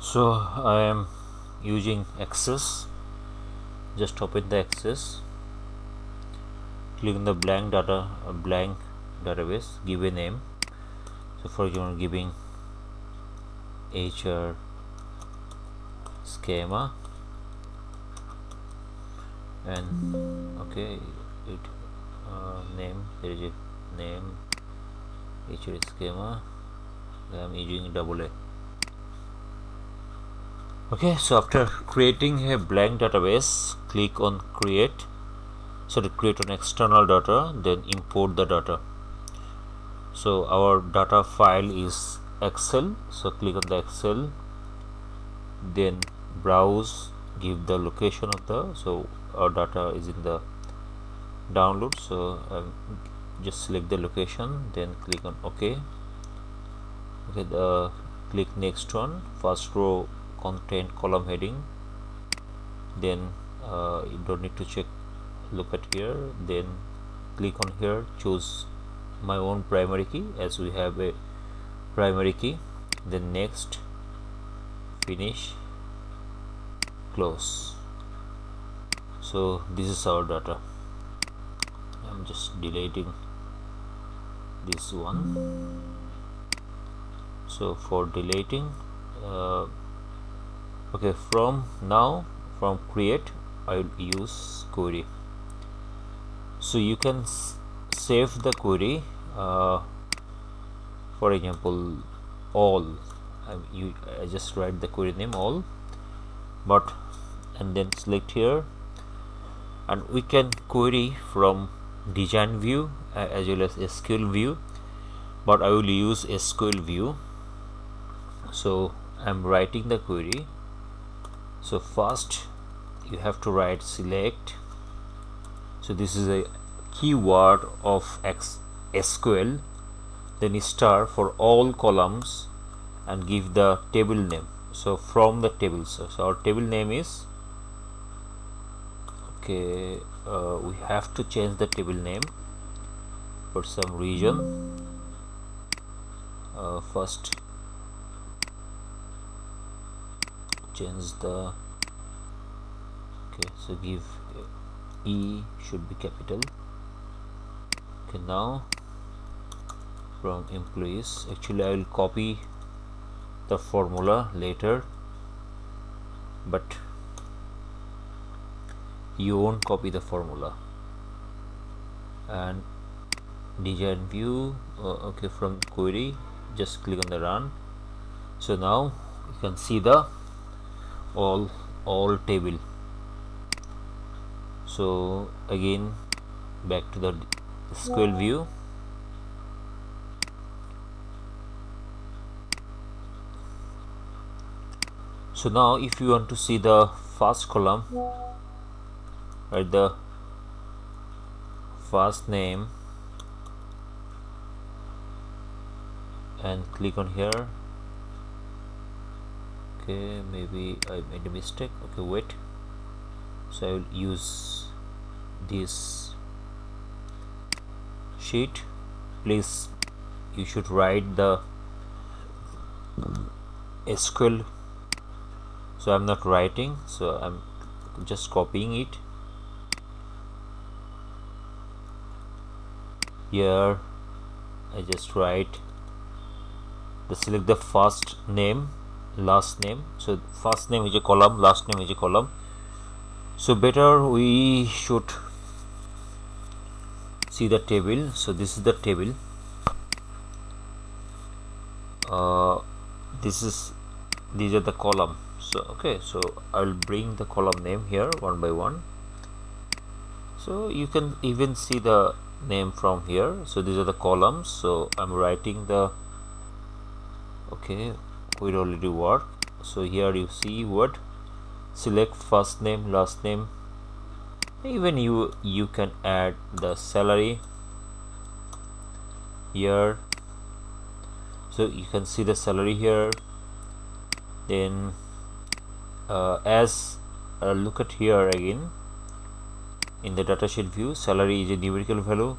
So I am using Access. Just open the Access, click on the blank database, give a name. So for example, giving HR schema, and okay, it name, there is a name HR schema. I am using double A. Okay, so after creating a blank database, click on create. So to create an external data, then import the data. So our data file is Excel, so click on the Excel, then browse, give the location of the, so our data is in the download, so just select the location, then click on OK. Okay, click next one, first row content column heading, then you don't need to check, look at here, then click on here, choose my own primary key as we have a primary key, then next, finish, close. So this is our data. I'm just deleting this one. So for deleting, okay, from now, from create, I will use query. So you can save the query, for example, all. I just write the query name all, but and then select here, and we can query from design view as well as SQL view, but I will use SQL view. So I'm writing the query. So first you have to write select. So this is a keyword of SQL, then star for all columns and give the table name. So from the table, so our table name is, okay, we have to change the table name for some reason. First change the, okay, so give E should be capital. Okay, now from employees, actually I will copy the formula later, but you won't copy the formula. And design view, okay, from query just click on the run. So now you can see the all table. So again back to the SQL view. So now if you want to see the first column, write the first name and click on here. Okay, maybe I made a mistake. Okay, wait. So I will use this sheet. Please, you should write the SQL. So I'm not writing, so I'm just copying it. Here I just write select the first name, last name. So first name is a column, last name is a column. So better we should see the table. So this is the table. These are the column. So okay, so I will bring the column name here one by one. So you can even see the name from here. So these are the columns. So I'm writing the, okay, we already work. So here you see what, select first name, last name. Even you can add the salary here. So you can see the salary here. Then look at here again in the datasheet view, salary is a numerical value,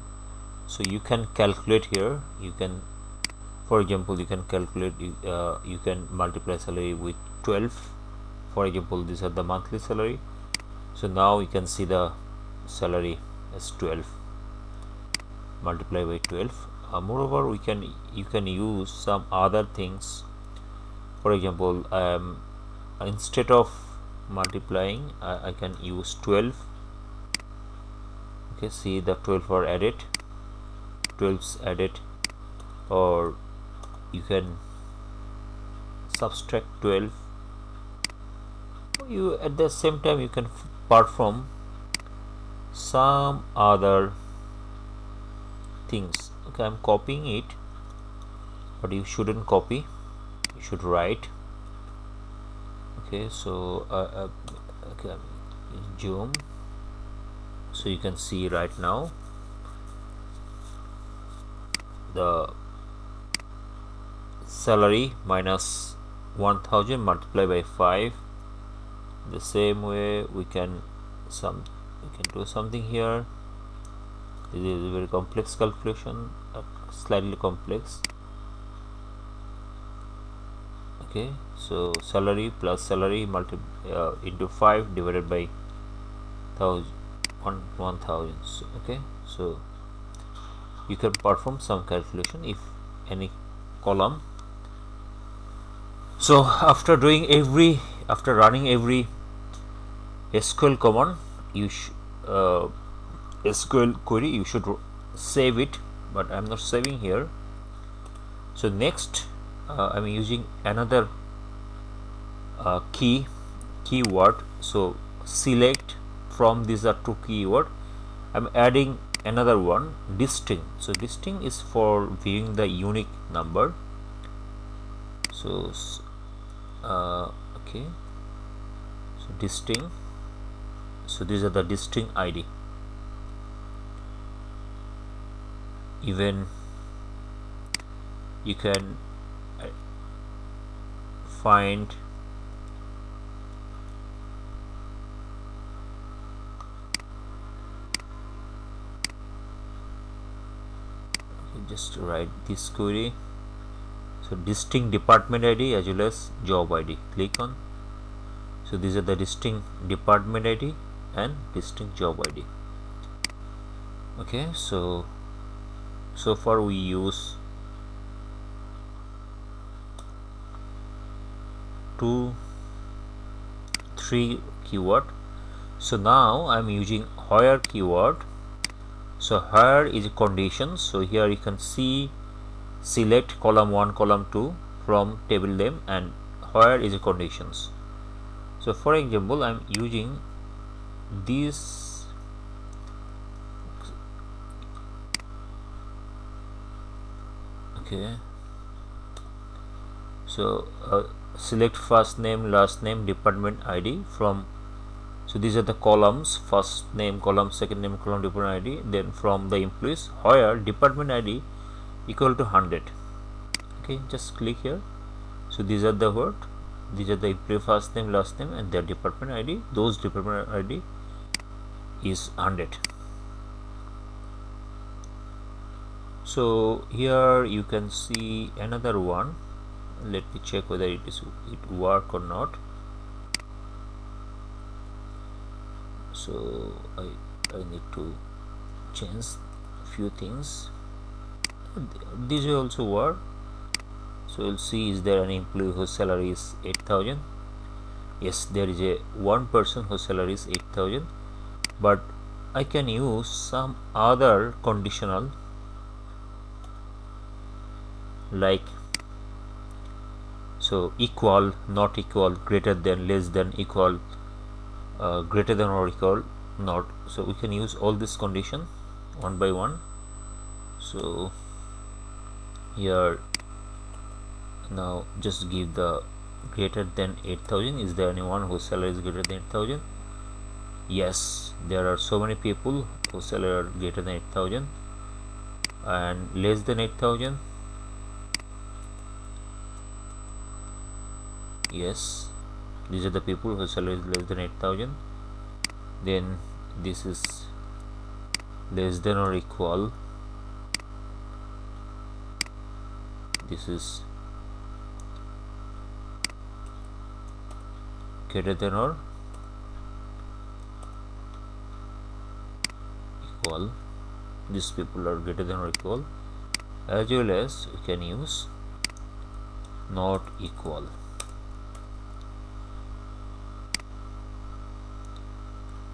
so you can calculate here. You can For example, you can calculate, you can multiply salary with 12. For example, these are the monthly salary, so now you can see the salary as 12 multiply by 12. Moreover, you can use some other things. For example, instead of multiplying, I can use 12. Okay, see the 12 are added, 12's added, or you can subtract 12. You at the same time you can perform some other things. Okay, I'm copying it, but you shouldn't copy, you should write. Okay, so okay, zoom, so you can see right now the salary minus 1000 multiplied by 5. The same way we can do something here. This is a very complex calculation, slightly complex. Okay, so salary plus salary into 5 divided by 1000. Okay, so you can perform some calculation if any column. So after running every SQL command, SQL query, you should save it, but I'm not saving here. So next, I'm using another keyword. So select from these are two keyword. I'm adding another one, distinct. So distinct is for viewing the unique number. So okay, so distinct. So these are the distinct ID. Even you can find just write this query. So distinct department ID as well as job ID, click on. So these are the distinct department ID and distinct job ID. Okay, so far we use 2, 3 keyword. So now I'm using where keyword. So where is a condition. So here you can see select column 1, column 2 from table name, and where is a conditions. So for example, I'm using this. Okay, so select first name, last name, department ID from. So these are the columns: first name column, second name column, department ID. Then from the employees, where department ID equal to 100. Okay, just click here. So these are the word. These are the employee first name, last name, and their department ID. Those department ID is 100. So here you can see another one. Let me check whether it work or not. So I need to change a few things. These will also work. So we'll see, is there an employee whose salary is 8,000? Yes, there is a one person whose salary is 8,000, but I can use some other conditional, like so equal, not equal, greater than, less than, equal, greater than or equal, not. So we can use all this condition one by one. So here now just give the greater than 8,000. Is there anyone whose salary is greater than 8,000? Yes, there are so many people whose salary are greater than 8,000. And less than 8,000? Yes, these are the people whose salary is less than 8,000. Then this is less than or equal this is greater than or equal, these people are greater than or equal, as well as we can use not equal.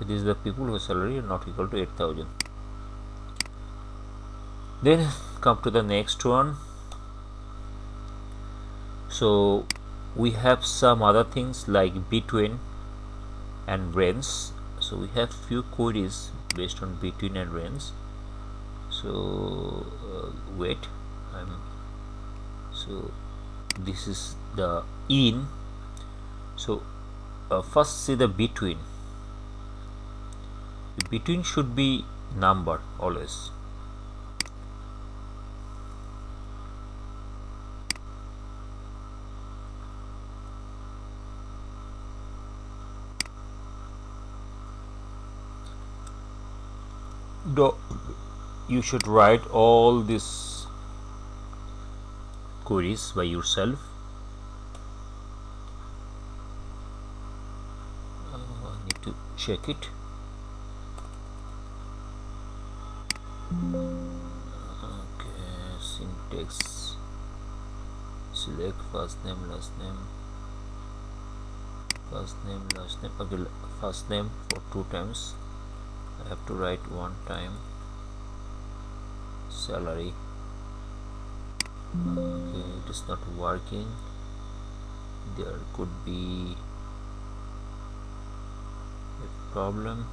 It is the people whose salary are not equal to 8,000. Then come to the next one. So we have some other things like between and range. So we have few queries based on between and range. So wait, so this is the in. So first see the between. The between should be number always. You should write all these queries by yourself. I need to check it. Okay, syntax, select first name, last name, first name, last name. Okay, first name for 2 times. I have to write 1 time. Salary. Okay, it is not working. There could be a problem.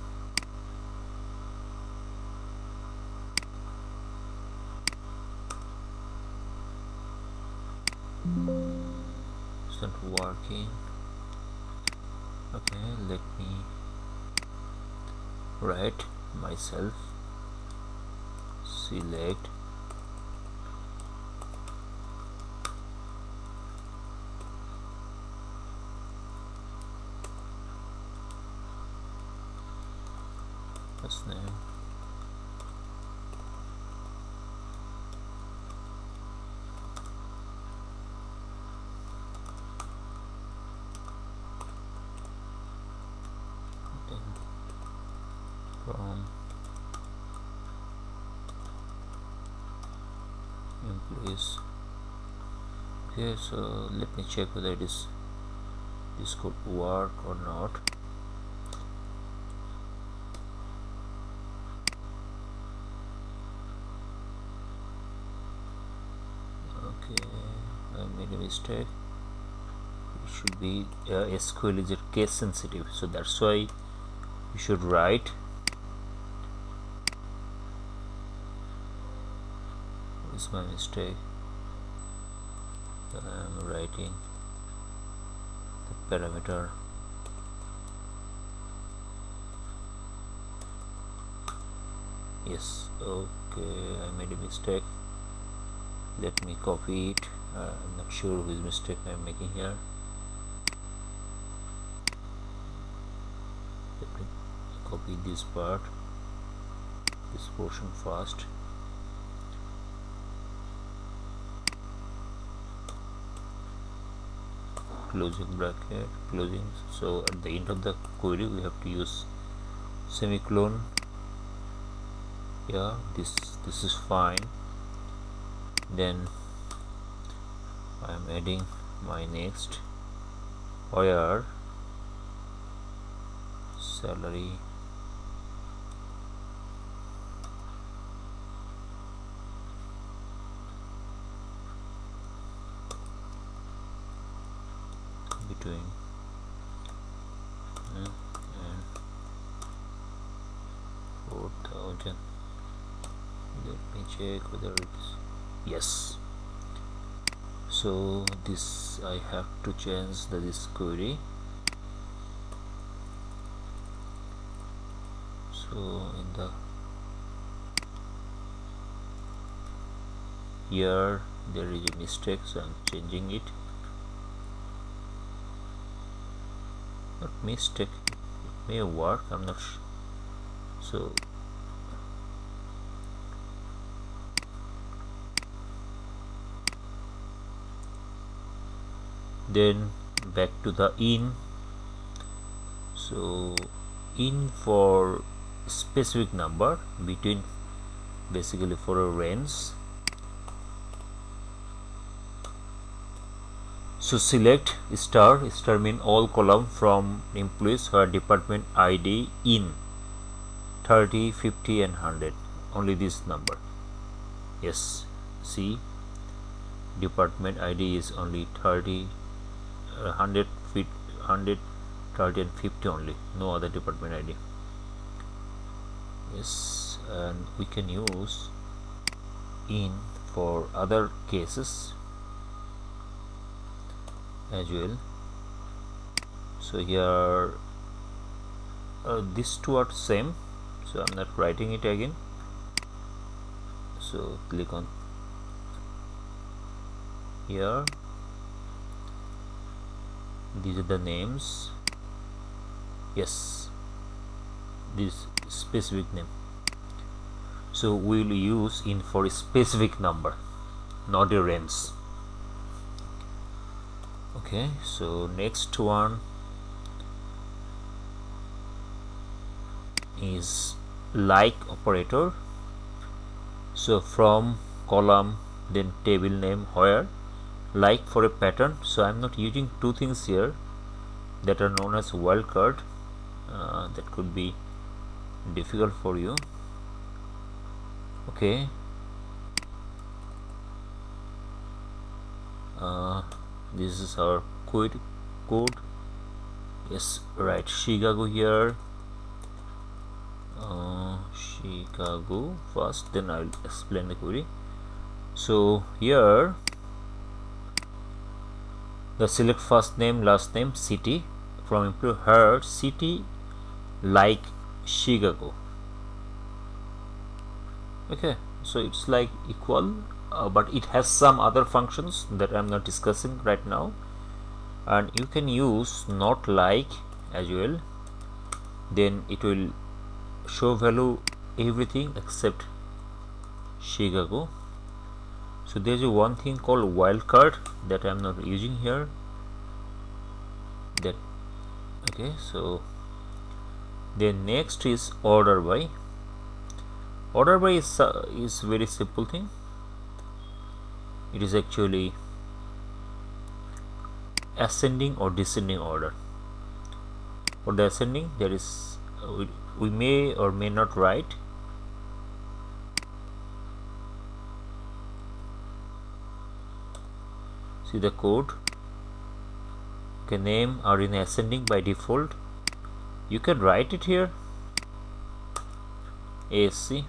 It's not working. Okay, let me write myself. Select first name, then from employees. Okay, so let me check whether this could work or not. Okay, I made a mistake. It should be SQL is case sensitive, so that's why you should write. It's my mistake. I'm writing the parameter. Yes, okay, I made a mistake. Let me copy it. I'm not sure which mistake I'm making here. Let me copy this part, this portion first. Closing bracket, closing. So at the end of the query we have to use semicolon. Yeah, this is fine. Then I am adding my next, where salary between and 4,000. Let me check whether it's yes. So this I have to change this query. So in the here there is a mistake, so I'm changing it. Not mistake, it may work, I'm not sure. So then back to the in. So in for specific number between, basically for a range. So select star. Star mean all column from employees where department ID in 30, 50 and 100, only this number. Yes, see, department ID is only 30, 100, 100, 30 and 50 only, no other department ID. Yes, and we can use in for other cases as well. So here these two are same, so I'm not writing it again. So click on here, these are the names. Yes, this specific name. So we will use in for a specific number, not a range. Okay, so next one is like operator. So from column, then table name, where like for a pattern. So I'm not using two things here that are known as wildcard. That could be difficult for you. Okay, this is our code. Yes, right, Chicago here. Chicago first, then I'll explain the query. So here the select first name, last name, city from employee, her city like Chicago. Okay, so it's like equal, but it has some other functions that I'm not discussing right now, and you can use not like as well, then it will show value everything except Chicago. So there's a one thing called wildcard that I'm not using here. That okay, so then next is order by. Order by is very simple thing. It is actually ascending or descending order. For the ascending, there is we may or may not write. See the code. Okay, name are in ascending by default. You can write it here. ASC.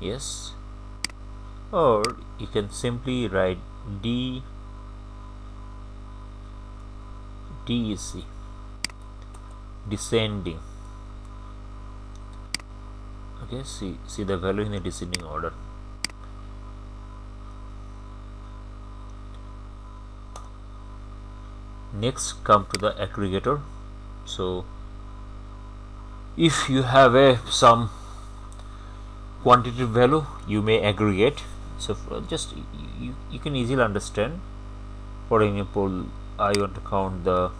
Yes. Or you can simply write DEC, descending. Okay, see the value in the descending order. Next come to the aggregator. So if you have some quantitative value, you may aggregate. So just you can easily understand. For example, I want to count the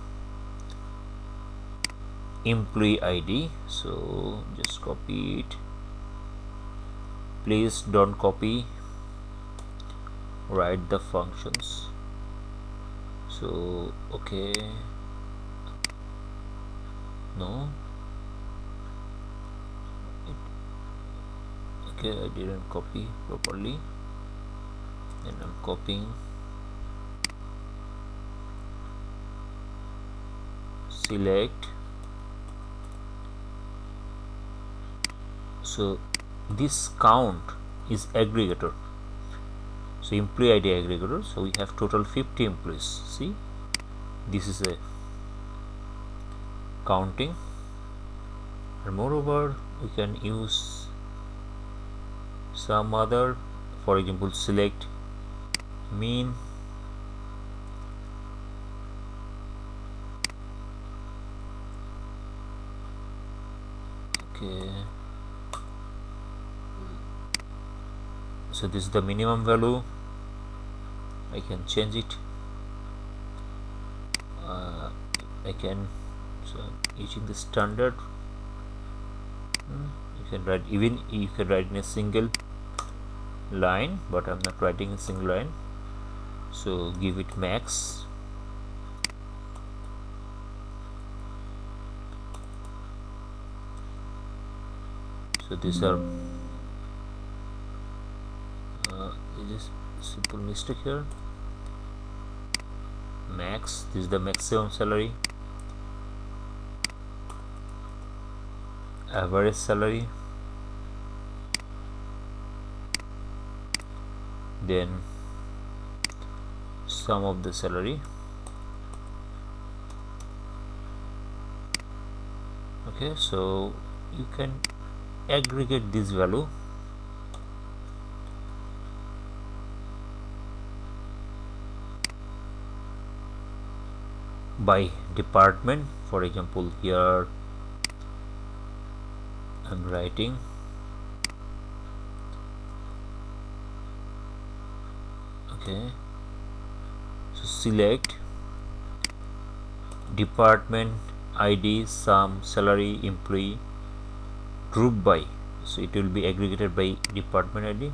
employee ID, so just copy it. Please don't copy, write the functions. So okay, no, okay, I didn't copy properly, and I'm copying. Select. So this count is aggregator. So employee ID aggregator. So we have total 50 employees. See, this is a counting, and moreover we can use some other, for example, select mean. Okay, so this is the minimum value. I can change it I can, so using the standard, you can write, even you can write in a single line, but I'm not writing a single line, so give it max. So these are just simple mistake here. Max, this is the maximum salary. Average salary, then sum of the salary. Okay, so you can aggregate this value by department. For example, here I'm writing okay, so select department ID, sum, salary, employee, group by, so it will be aggregated by department ID.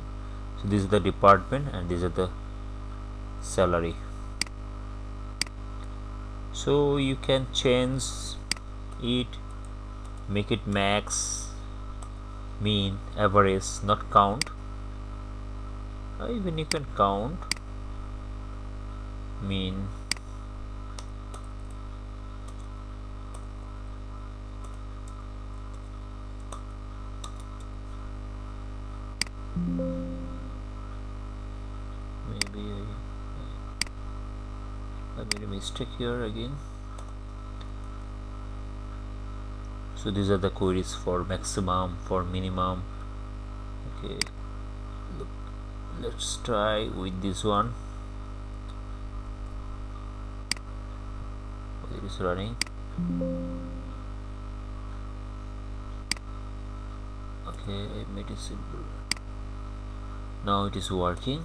So this is the department and these are the salary. So you can change it, make it max, mean, average, not count. Even you can count, mean, maybe I made a mistake here again. So these are the queries for maximum, for minimum. Okay, look, let's try with this one. Okay, it is running. Okay, I made it simple. Now it is working.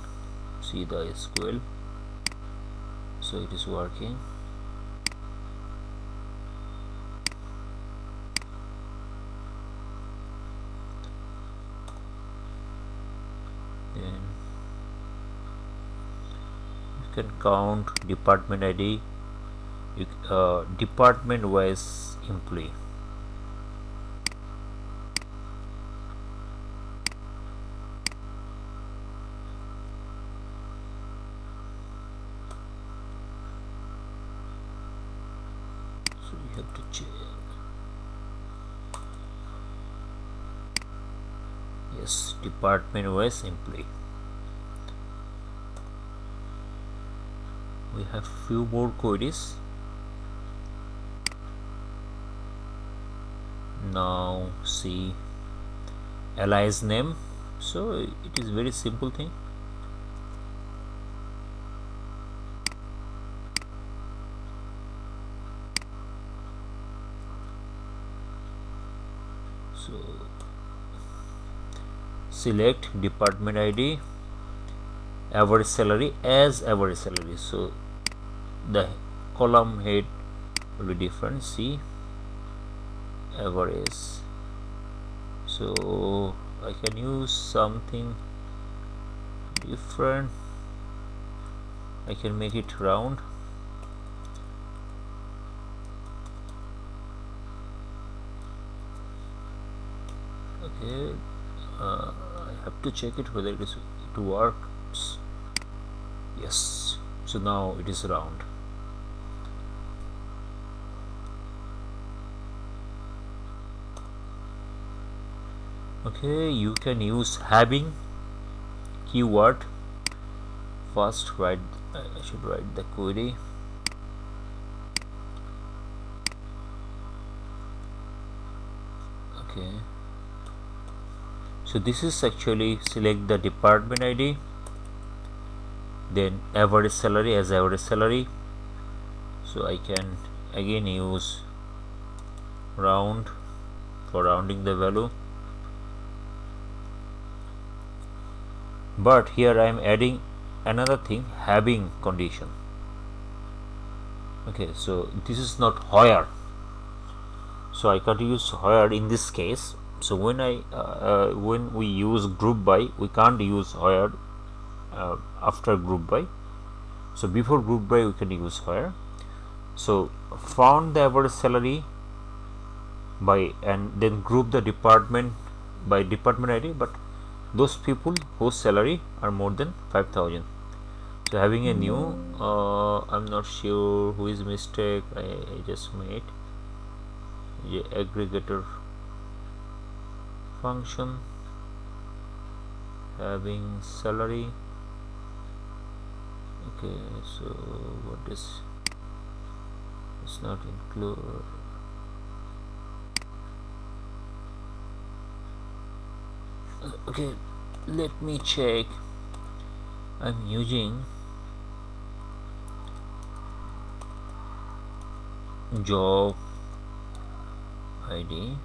See the SQL. So it is working. Then you can count department ID, department wise employee. So you have to check. Yes, department wise employee. We have few more queries. Now see alias name. So it is very simple thing. So select department ID, average salary as average salary. So the column head will be different. See average. So I can use something different. I can make it round. Okay, I have to check it whether it works. Yes, so now it is round. Okay, you can use having keyword. First I should write the query. Okay, so this is actually select the department ID, then average salary as average salary. So I can again use round for rounding the value, but here I am adding another thing, having condition. Okay, so this is not where, so I can't use where in this case. So when we use group by, we can't use where after group by. So before group by we can use where. So found the average salary by, and then group the department by department ID, but those people whose salary are more than 5,000. So having a new I'm not sure who is mistake I just made. The aggregator function having salary. Okay, so what is, it's not include. Okay, let me check. I'm using job ID.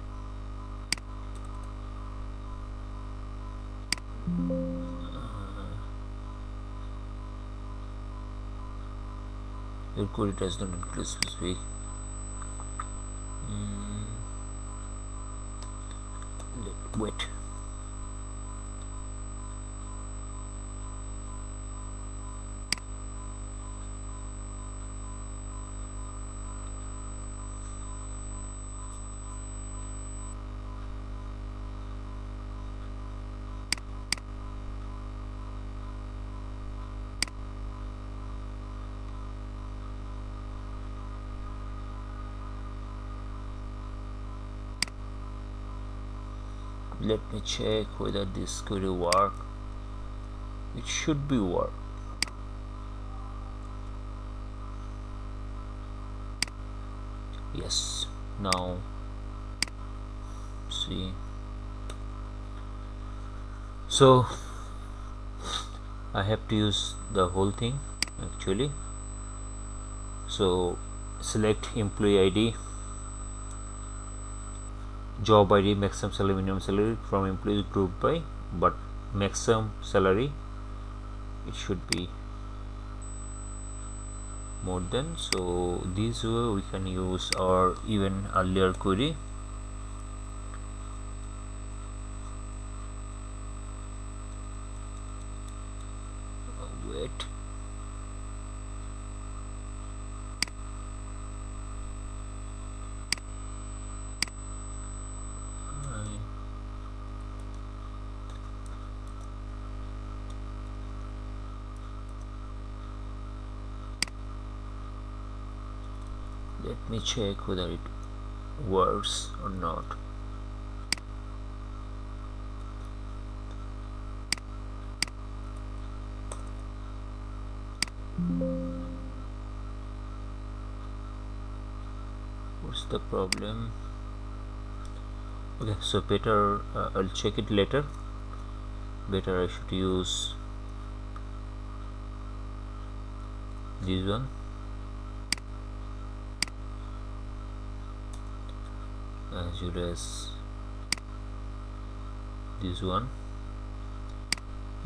Your query does not include specific. Wait. Let me check whether this could work. It should be work. Yes, now see. So I have to use the whole thing actually. So select employee ID, job ID, maximum salary, minimum salary from employee group by, but maximum salary it should be more than. So this way we can use our even earlier query. Wait, let me check whether it works or not. What's the problem? Okay, so better I'll check it later. Better I should use this one as well as this one,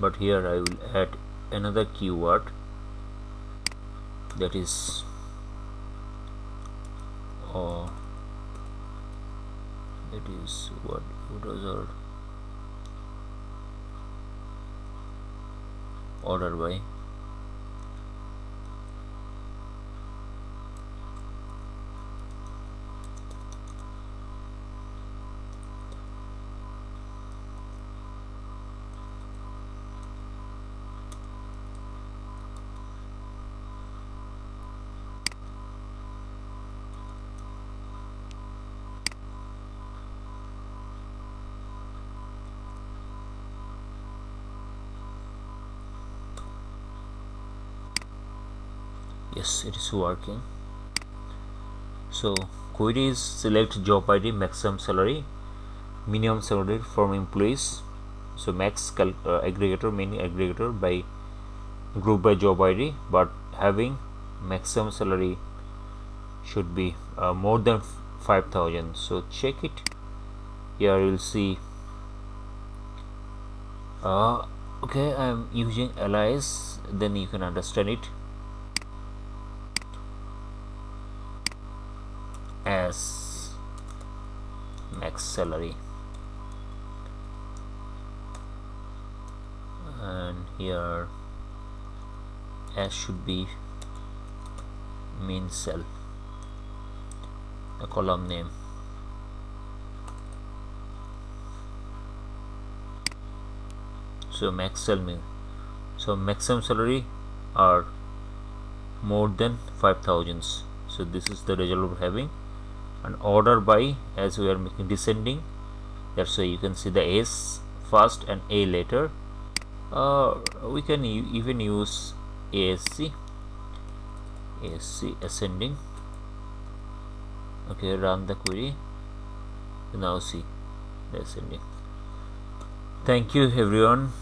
but here I will add another keyword, that is that is what was our order by. Yes, it is working. So queries select job ID, maximum salary, minimum salary from employees. So max aggregator, mini aggregator by group by job ID, but having maximum salary should be more than 5,000. So check it here, you will see. Okay, I am using alias, then you can understand it. as max salary, and here as should be mean cell, a column name. So max cell mean, so maximum salary are more than 5,000. So this is the result we're having. And order by, as we are making descending, that's why you can see the S first and A later. We can even use ASC ascending. Okay, run the query. Now see the ascending. Thank you everyone.